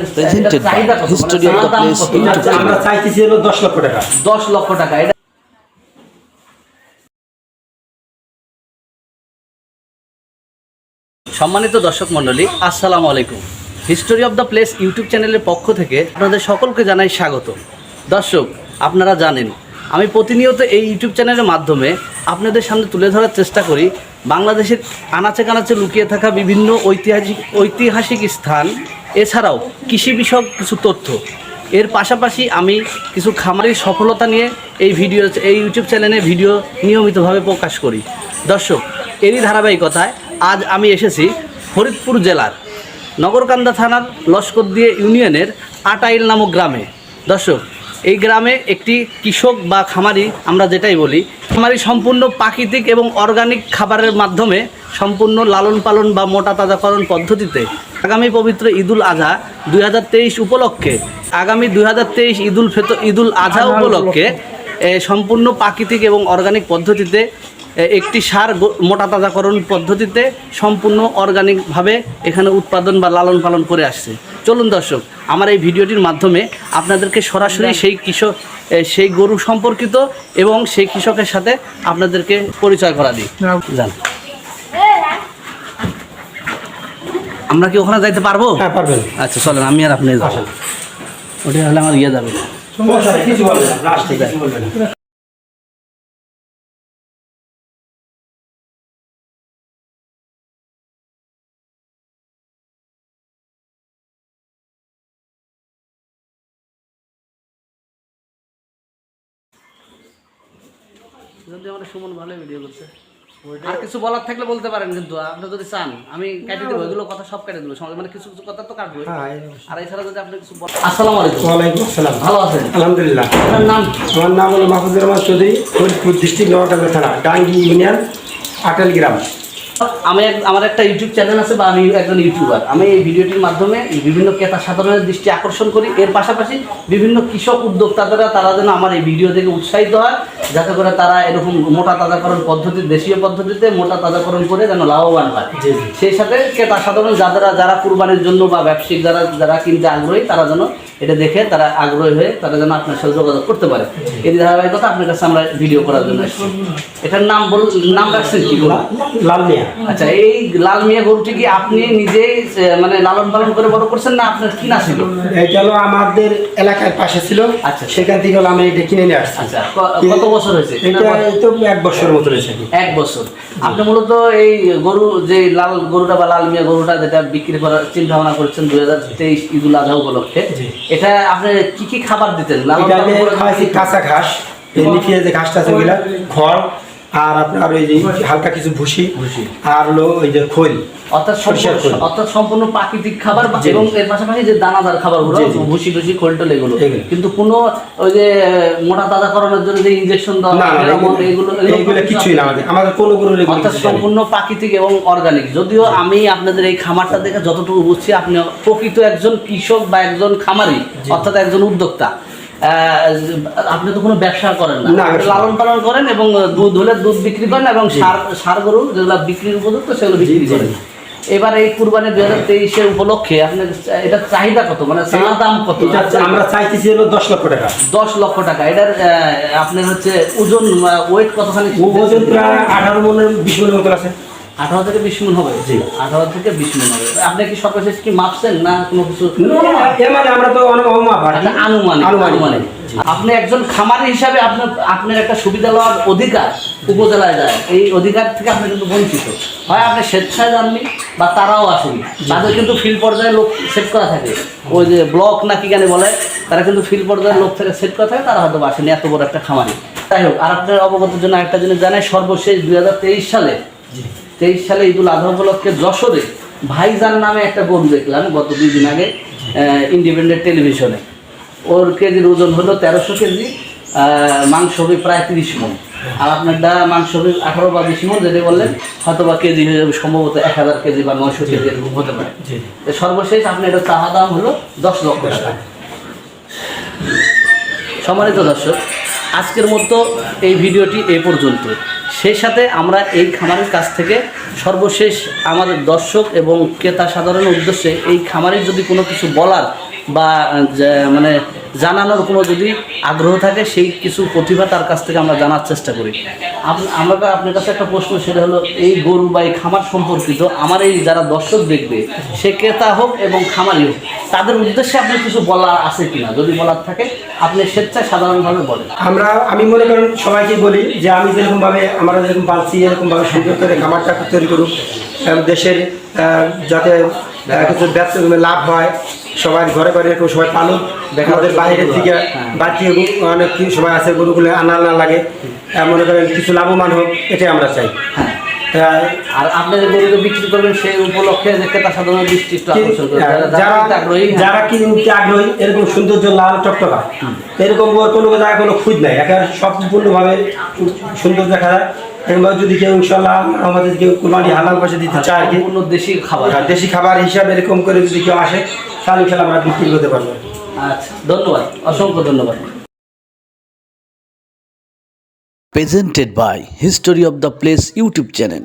Presented by History of the Place YouTube channel. আমরা চাইতেছি হলো 10 লক্ষ টাকা। 10 লক্ষ টাকা। এটা সম্মানিত দর্শক মণ্ডলী, আসসালামু আলাইকুম। History of the place YouTube চ্যানেলের পক্ষ থেকে আপনাদের সকলকে জানাই স্বাগত। দর্শক, আপনারা জানেন আমি প্রতিনিয়ত এই ইউটিউব চ্যানেলের মাধ্যমে আপনাদের সামনে তুলে ধরার চেষ্টা করি বাংলাদেশের আনাচে কানাচে লুকিয়ে থাকা বিভিন্ন ঐতিহাসিক স্থান, এছাড়াও কৃষি বিষয়ক কিছু তথ্য। এর পাশাপাশি আমি কিছু খামারের সফলতা নিয়ে এই ইউটিউব চ্যানেলে ভিডিও নিয়মিতভাবে প্রকাশ করি। দর্শক, এরই ধারাবাহিকতায় আজ আমি এসেছি ফরিদপুর জেলার নগরকান্দা থানার লস্করদিয়া ইউনিয়নের আটাইল নামক গ্রামে। দর্শক, এই গ্রামে একটি কৃষক বা খামারি, আমরা যেটাই বলি, খামারি সম্পূর্ণ প্রাকৃতিক এবং অর্গানিক খাবারের মাধ্যমে সম্পূর্ণ লালন পালন বা মোটা তাজাকরণ পদ্ধতিতে আগামী পবিত্র ঈদুল আজহা 2023 উপলক্ষে ঈদুল আজহা উপলক্ষে সম্পূর্ণ প্রাকৃতিক এবং অর্গানিক পদ্ধতিতে একটি সার মোটা তাজাকরণ পদ্ধতিতে সম্পূর্ণ অর্গানিকভাবে এখানে উৎপাদন বা লালন পালন করে আসছে। চলুন দর্শক, আমার এই ভিডিওটির মাধ্যমে আপনাদেরকে সরাসরি সেই গরু সম্পর্কিত এবং সেই কৃষকের সাথে আপনাদেরকে পরিচয় করা দিই। জান, আমরা কি ওখানে যাইতে পারবো? হ্যাঁ, পারবেন। আচ্ছা, চলেন, আমি আর আপনি আসেন। ওটা হলে আমার যাবে না। সমস্যা কিছু বলবেন না, লাস্টে কিছু বলবেন না। যদি আমরা সুমন ভালো ভিডিও করছে, আর কিছু বলার থাকলে বলতে পারেন, কিন্তু আপনি যদি চান আমি কেটে দেবো, এগুলো কথা সব কেটে দেবো, মানে কিছু কিছু কথা তো কাটবো। আর এছাড়া যদি আপনি কিছু বলেন। আসসালামু আলাইকুম। ওয়ালাইকুম আসসালাম। ভালো আছেন? আলহামদুলিল্লাহ। আপনার নাম? আমার নাম হলো মাহফুজুর রহমান চৌধুরী, ফরিদপুর ডিস্ট্রিক্ট নগরকান্দা থানা, ডাঙ্গি ইউনিয়ন, আটাইল গ্রাম। আমার একটা ইউটিউব চ্যানেল আছে, বা আমি একজন ইউটিউবার। আমি এই ভিডিওটির মাধ্যমে বিভিন্ন ক্রেতা সাধারণের দৃষ্টি আকর্ষণ করি। এর পাশাপাশি বিভিন্ন কৃষক উদ্যোক্তারা তারা যেন আমার এই ভিডিও থেকে উৎসাহিত হয়, যাতে করে তারা এরকম মোটা তাজাকরণ পদ্ধতি, দেশীয় পদ্ধতিতে মোটা তাজাকরণ করে যেন লাভবান হয়। সেই সাথে ক্রেতা সাধারণ যারা কুরবানির জন্য বা ব্যবসায়িক যারা কিনতে আগ্রহী, তারা যেন এটা দেখে তারা আগ্রহী হয়ে তারা যেন আপনার সাথে যোগাযোগ করতে পারে। এই ধারাবাহিকতা আপনার কাছে আমরা ভিডিও করার জন্য এসেছি। এটার নাম রাখছেন কি? লাল মিয়া। আচ্ছা, এই লাল মিয়া গরুটি কি আপনি নিজেই মানে লালন পালন করে বড় করছেন, না আপনার কিনা ছিল? এটা হলো আমাদের এলাকার পাশে ছিল। আচ্ছা, সেখান থেকে হলো আমি এটা কিনে নিয়ে আসছি। আচ্ছা, কত বছর হয়েছে? এটা তো 1 বছর মতো রয়েছে। 1 বছর। আপনি মূলত এই গরু, যে লাল গরুটা বা লাল মিয়া গরুটা যেটা বিক্রি করার চিন্তা ভাবনা করছেন 2023 ঈদুল আজহা উপলক্ষে, এটা আপনি কি কি খাবার দিতেন? কাঁচা ঘাস, নিফিয়ে যে ঘাসটা আছে ওইগুলা, খড়, আর আপনার ওই যে হালকা কিছু ভুসি, আর হলো ওই যে খোল, অর্থাৎ সম্পূর্ণ প্রাকৃতিক খাবার, এবং এর পাশাপাশি যে দানাদার খাবারগুলো, ভুসি টুসি, খোল টোল, এগুলো। কিন্তু কোনো ওই যে মোটা তাজাকরণের জন্য যে ইনজেকশন দেওয়া, এগুলো কিছুই না আমাদের কোনো কোনো, অর্থাৎ সম্পূর্ণ প্রাকৃতিক এবং অর্গানিক। যদিও আমি আপনাদের এই খামারটা দেখে যতটুকু বুঝছি, আপনি প্রকৃত একজন কৃষক বা একজন খামারি, অর্থাৎ একজন উদ্যোক্তা। আপনি তো কোনো ব্যবসা করেন না, লালন পালন করেন এবং দুধ হলে দুধ বিক্রি করেন, এবং সার গরু যেগুলো বিক্রির উপযুক্ত সেগুলো বিক্রি করেন। এবার এই কুরবানি 2023 উপলক্ষে আপনার এটা চাহিদা কত, মানে চাওয়া দাম কত? আমরা চাইতেছি হলো 10 লক্ষ টাকা। 10 লক্ষ টাকা। এটার আপনার হচ্ছে ওজন, ওয়েট কতখানি? ওজন প্রায় 18 মনের 20 মনের মতো আছে। 18 থেকে 20 মন হবে। জি, 18 থেকে 20 মন হবে। আপনি কি সর্বশেষ কি মাপছেন না কোনো কিছু? মানে আমরা তো অনেক আনুমানিক। আপনি একজন খামারি হিসাবে আপনার একটা সুবিধা লওয়ার অধিকার উপজেলায় যায়, এই অধিকার থেকে আপনি কিন্তু বঞ্চিত। হয় আপনি স্বেচ্ছায় যাননি, বা তারাও আসেনি। তাদের কিন্তু ফিল্ড পর্যায়ে লোক সেট করা থাকে, ওই যে ব্লক না কি জানি বলে, তারা কিন্তু ফিল্ড পর্যায়ের লোক থেকে সেট করা থাকে, তারা হয়তো আসেনি, এত বড় একটা খামারি। যাই হোক, আর আপনার অবগতের জন্য একটা জিনিস জানাই, সর্বশেষ 2023 সালে ঈদুল আজহা উপলক্ষে যশোরে ভাইজান নামে একটা গরু দেখলাম গত 2 দিন আগে ইন্ডিপেন্ডেন্ট টেলিভিশনে। ওর কেজির ওজন হলো 1300 কেজি, মাংস হবে প্রায় 30 মণ। আর আপনারটা মাংস হবে 18 বা 20 মণ, যেটা বললেন, হয়তো বা কেজি হয়ে যাবে সম্ভবত 1000 কেজি বা 900 কেজি এরকম হতে পারে। সর্বশেষ আপনি এটা চাওয়া দাম হলো 10 লক্ষ টাকা। সম্মানিত দর্শক, আজকের মতো এই ভিডিওটি এ পর্যন্ত। সেই সাথে আমরা এই খামারের কাছ থেকে সর্বশেষ আমাদের দর্শক এবং ক্রেতা সাধারণের উদ্দেশ্যে এই খামারের যদি কোনো কিছু বলার বা মানে জানানোর কোনো যদি আগ্রহ থাকে, সেই কিছু প্রতিভা তার কাছ থেকে আমরা জানার চেষ্টা করি। আমরা আপনার কাছে একটা প্রশ্ন, সেটা হলো এই গরু বা এই খামার সম্পর্কিত আমার এই যারা দর্শক দেখবে, সে ক্রেতা হোক এবং খামারি হোক, তাদের উদ্দেশ্যে আপনি কিছু বলা আছে কিনা? যদি বলার থাকে আপনি স্বেচ্ছায় সাধারণভাবে বলেন। আমি মনে করেন সবাইকে বলি যে আমি যেরকমভাবে আমরা যেরকম পালছি এরকমভাবে সুন্দর করে খামারটা তৈরি করুক, দেশের যাতে কিছু ব্যবসা লাভ হয়, সবাই ঘরে ঘরে এরকম সবাই পালুক, আমাদের বাইরের থেকে বাড়তি অনেক সবাই আছে গরুগুলো আনা না লাগে, মনে করেন কিছু লাভবান হোক, এটাই আমরা চাই। আর আপনাদের গরুকে বিক্রি করবেন সেই উপলক্ষে যে ক্রেতা সাধারণ দৃষ্টি একটু আকর্ষণ করবে। যারা কিনতে আগ্রহী, এরকম সৌন্দর্য লাল টকটকা, এরকম কোনো জায়গায় কোনো খুঁজ নাই, একেবারে সম্পূর্ণভাবে সুন্দর দেখা যায়। এরকম যদি কেউ ইনশাল্লাহ আমাদের কেউ কুরবানি হালাল পাশে দিতে চায়, কি দেশি খাবার, দেশি খাবার হিসাবে এরকম করে যদি কেউ আসে, তাহলে ইনশাল্লাহ আমরা বিক্রি করতে পারবো। আচ্ছা, ধন্যবাদ, অসংখ্য ধন্যবাদ। Presented by History of the Place YouTube channel.